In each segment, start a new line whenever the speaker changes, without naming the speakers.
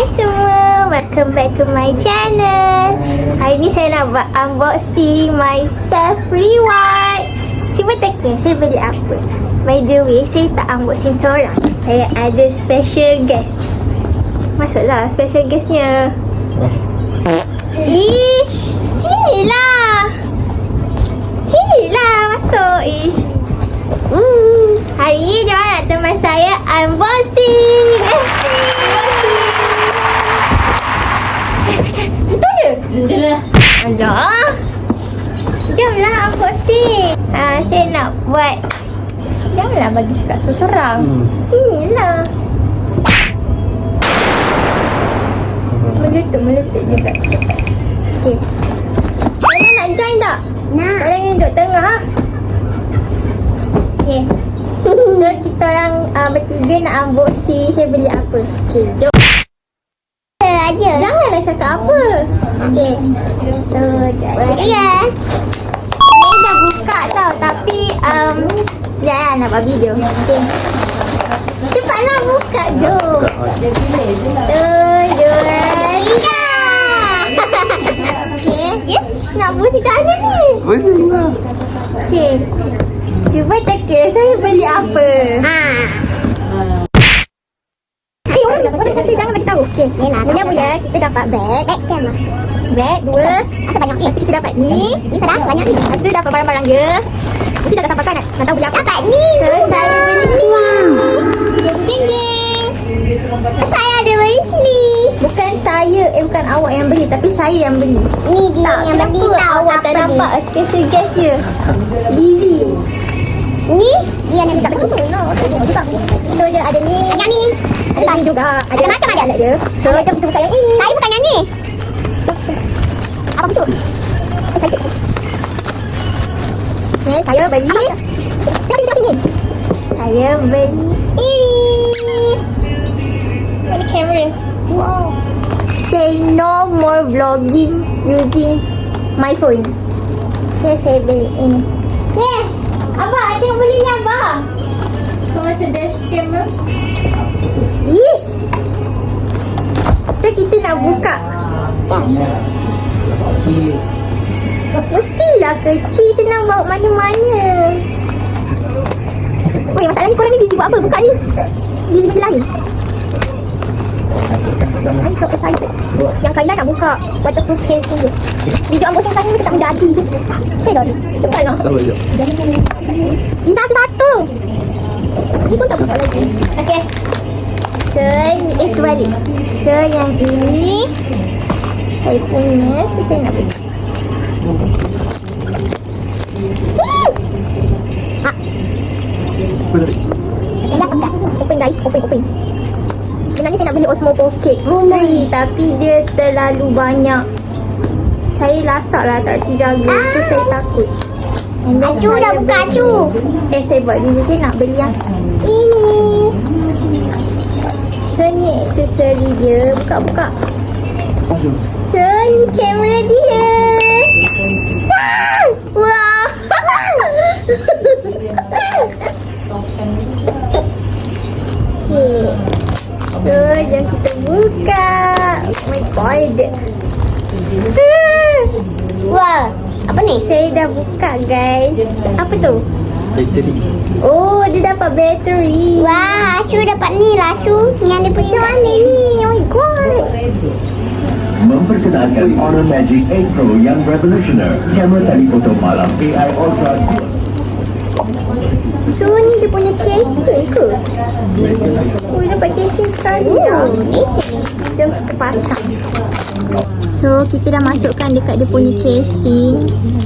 Hai semua, welcome back to my channel. Hari ni saya nak buat unboxing my self reward. Cuba teka saya beli apa. By the way, saya tak unboxing seorang. Saya ada special guest. Masuklah special guestnya. Ish, sinilah. Sinilah masuk Ish. Hari ni dia nak teman saya unboxing. Itu je. Alah. Jomlah unboxing. Saya nak buat. Janganlah bagi cakap seorang. Sinilah. Meletup juga. Okey. Kalian nak join tak? Nak. Kalian duduk tengah. Okay. So kita orang bertiga nak unboxing. Saya beli apa. Okay, jom aja. Janganlah cakap apa. Okay. So ya. Ni dah buka tau. Tapi jangan nak buat video. Okay. Cepatlah buka. Jom. Jom. Okay. Yes. Nak pusing macam mana ni?
Pusing lah.
Okay. Cuba teka saya beli apa. Jangan bagi tahu. Okey. Mula-mula kita dapat beg. Beg kan? Beg dua. Ada banyak. Lepas tu kita dapat ni. Ni sudah banyak ni. Lepas tu dapat barang-barang dia. Mesti dah sampaikan nak tahu beli apa. Dapat ni. So saya beli ni. Jeng jeng. Saya ada beli ni. Bukan saya, bukan awak yang beli, tapi saya yang beli. Ni dia yang beli tau. Awak tak dapat special guest dia. Busy. Ni dia yang tak beli. So dia ada ni. Yang ni. Ada ni juga. Ada macam ada dia. So jom kita buka yang ini. Saya bukan yang ni. Apa betul? Saya terus. Ni saya beli. Kita beli kat sini. Saya beli ini. Ini kamera. Wow. Say no more vlogging using my phone. Saya beli ini. Ni. Abah, tengok beli ni Abah. So macam dashcam lah. Yes. So kita nak buka. Mestilah kecil. Senang bawa mana-mana. Weh, masalahnya korang ni busy buat apa? Buka ni. Busy benda lain. I'm so excited. Yang Kailan nak buka waterproof case ni. Video unboxing saya kita tak menjadi je. Okay dah. Cepat lah. Ini satu-satu. Ini pun tak buka lagi. Okay. So ni itu balik. So yang ini saya punya. Saya nak buka. Open guys. Open. Sebenarnya saya nak beli Osmo Pocket 3, tapi dia terlalu banyak. Saya lasak lah, tak erti jaga. So saya takut. Acu dah buka Acu. Saya buat dulu. Saya nak beli yang ini. So ni aksesori dia. Buka. So ni kamera dia. Wow. Okay. So, jom kita buka. Oh my god. Wah, apa ni? Saya dah buka guys. Apa tu?
Bateri.
Oh, dia dapat bateri. Wah, Acu dapat ni lah Acu. Yang dia punya mana ni? Oh my god.
Memperkenalkan Honor Magic 8 Pro yang revolutionary. Kamera telefoto malam AI Ultra.
So ni dia punya casing ke? Oh, dapat casing sekali dah. Jom kita pasang. So kita dah masukkan dekat dia punya casing.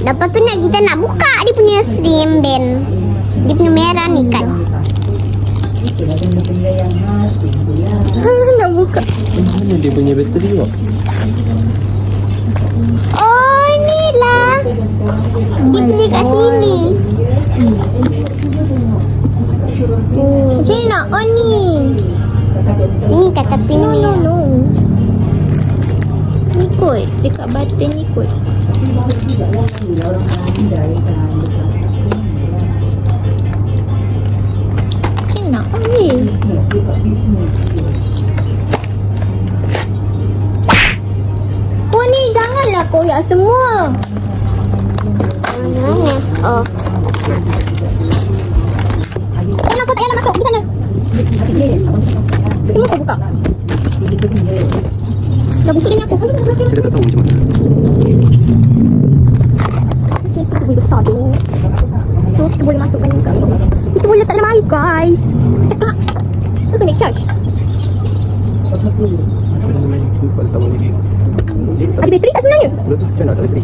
Lepas tu kita nak buka dia punya slim band. Dia punya merah ni kan. Nak buka.
Mana dia punya bateri wak?
Oh ni lah. Dia punya kat sini. Macam ni nak on ni. Ni kat tepi ni. No. Ni kot. Dekat button ni kot. Macam nak on ni. nak koyak semua. Mana? Oh. Jangan kau tak payah nak masuk di sana. Semua kau buka. Dah busuk dengan aku.
Saya tak tahu macam mana.
Saya suka boleh besar tu. So kita boleh masukkan kat sini. Kita boleh letak dalam air guys. Cakap. Kita kena charge. Ada bateri tak sebenarnya?
Bluetooth macam nak tak bateri?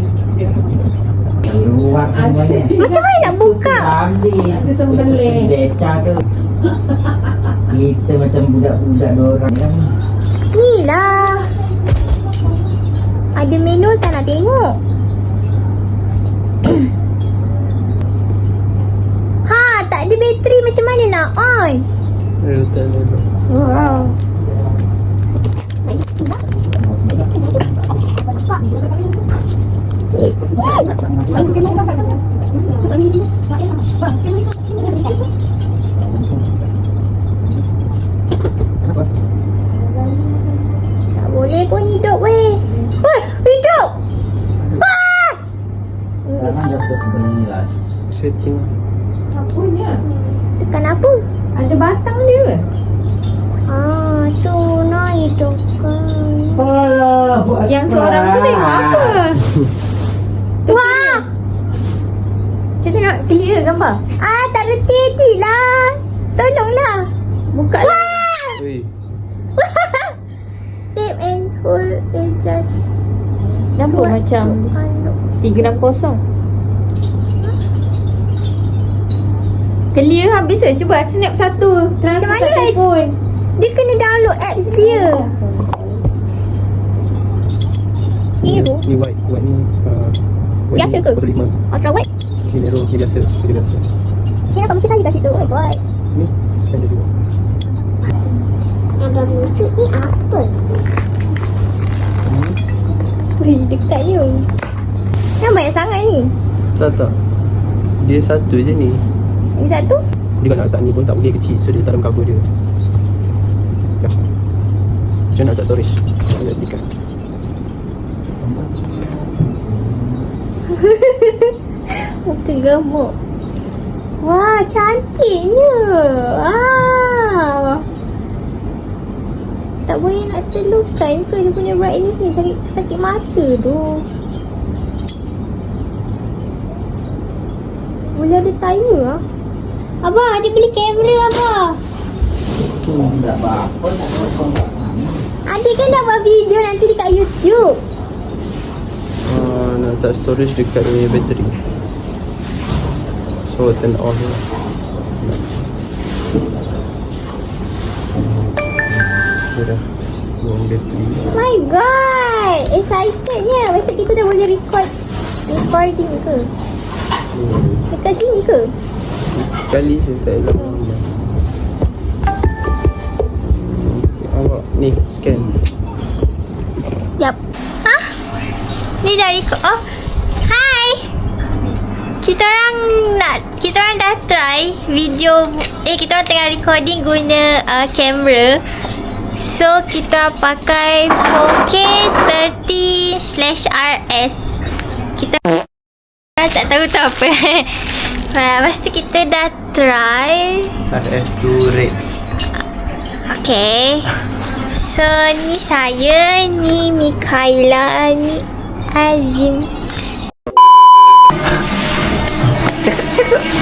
Macam mana nak buka?
Itu sembelih. Beca tu. Kita macam budak-budak dorang kan.
Ni lah. Ada manual tak nak tengok? Ha, tak ada bateri macam mana nak on? Wow. Tak boleh pun hidup weh. Weh, hidup. Wah!
Sekarang dah pukul 11.
Setting.
Tekan apa?
Ada batang dia.
Ah, tu nak hidupkan.
Yang seorang tu tengok apa?
Wah!
Saya tengok clear gambar.
Ah, tak reti lah. Tolonglah.
Buka lah.
Wah!
Ui.
Tape and hold adjust.
Nampak macam 360. Clear habis je. Cuba snap satu. Transfer
Macam
kat
mana?
telefon.
Dia kena download apps dia. Hero.
Ni white. White ni
Biasa ke?
05.
Ultra wide.
Ni Nero. Ni biasa. Ni biasa.
Sini kau mungkin saya kat situ. Oh god.
Ni standard juga.
Yang baru lucu ni apa? Wih, dekatnya. Yang banyak sangat ni.
Tak. Dia satu je ni.
Ini satu.
Dia kalau nak letak ni pun tak boleh kecil. So dia letak dalam cover dia. Ya. Macam nak letak storage. Nak belikan.
Muka gemuk. Wah, cantiknya. Ah. Tak boleh nak slowkan ke dia punya brightness ni? Sakit mata tu. Boleh ada timer lah. Abah, ada beli kamera Abah.
Tak apa-apa. Tak apa-apa.
Adik kan dah buat video nanti dekat YouTube.
Nak letak storage dekat dia punya bateri. So turn on lah. Dia dah buang bateri.
My god, excitednya. Besok kita dah boleh recording ke? Dekat sini ke?
Kali je tak elok. Awak ni scan.
Jap. Hah? Ni dah record. Oh. Hai. Kita orang dah try video. Kita orang tengah recording guna kamera. So kita pakai 4K 30/RS. Kita tak tahu tu apa. Lepas tu kita dah try.
RS2 red.
Okay. So ni saya, ni Mikaela, ni Azim.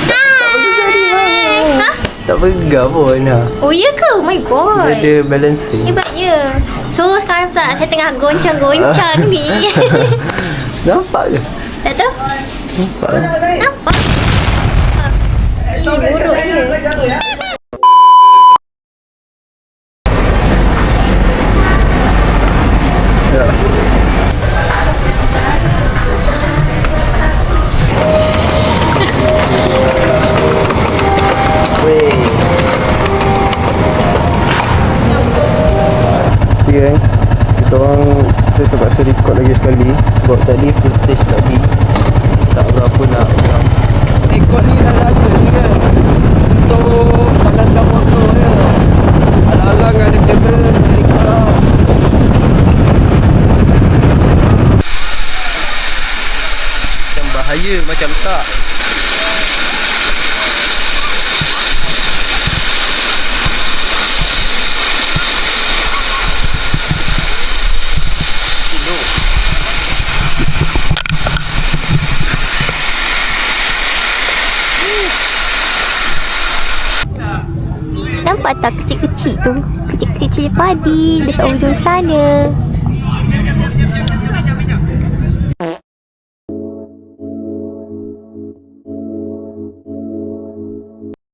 Hai. Hah?
Tak pegang pun lah.
Oh ya ke? Oh my god.
Dia ada balancing.
Hebatnya. So sekarang pula saya tengah goncang-goncang ni.
Nampak ke?
Tak tahu?
Nampak lah.
Nampak? Buruk je.
Ya. Weh. Okay gang, kita terpaksa record lagi sekali sebab tadi footage tadi tak berapa nak
Rekod ni dah saja ni kan untuk pandang motor ya. Alang-alang ada kamera saya rekod lah.
macam tak.
Nampak tak kecil-kecil tu? Kecil-kecil padi dekat ujung sana.